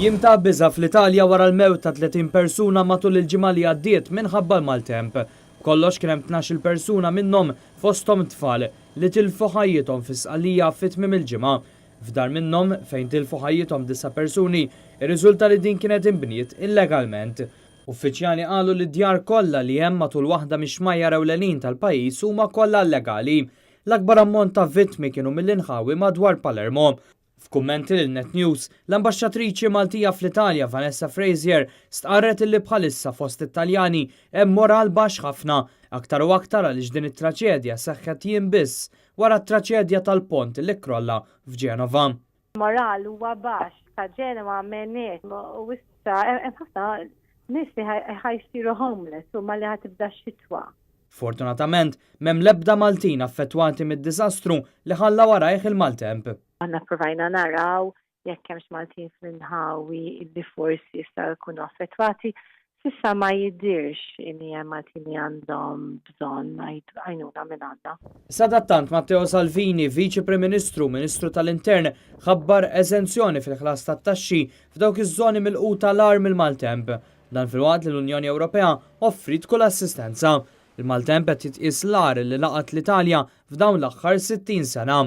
Jiem ta' biża' fl-Italja wara l-mewt ta' 30 persuna matul il-ġimgħa li għaddiet minħabba l-maltemp. Kollox kien hemm 12 persuna minnhom fosthom tfal li tilfu ħajjithom fis-sqalija fit-tmiem il-ġimgħa. F'dar minnhom fejn tilfu ħajjithom 9 persuni, irriżulta li din kienet inbniet illegalment. Uffiċjali qalu li d-djar kollha li hemm matul waħda mix-xmajjar ewlenin tal-pajjiż huma kollha legali. L-akbar ammont ta' vittmi kienu mill-inħawi madwar Palermo. F'kummenti lil Net News, l-ambaxxatriċi Maltija fl-Italja Vanessa Frazier stqarret li bħalissa fost Italjani hemm moral baxx ħafna aktar u aktar għaliex din it-traċedja seħħet jiem biss wara t-traċedja tal-pont li krolla f'Ġenova. Moral huwa baxx ta' Ġenova m'għamilniex u issa hemm ħafna nies li ħajsiru homeless u ma li ħatibda x-xitwa. Fortunatament, m'hemm l-ebda Maltin affettwati mid-diżastru li ħalla warajh il-maltemp. Aħna provajna naraw jekk hemmx Maltin fl-inħawi li forsi jistgħu jkunu affettwati, s'issa ma jidhirx li hemm Maltin li għandhom bżonn għajnuna minn għandna. Sadattant Matteo Salvini, Viċi Prim Ministru, Ministru tal-Intern, ħabbar eżenzjoni fil-ħlas tat-taxxi f'dawk iż-żoni milquta l-ar mill-maltemp. Dan fil-waqt li l-Unjoni Ewropea offrit kull assistenza. Il-maltemp qed jitqies l-ar li laqat l-Italja f'dawn l-aħħar 60 sena.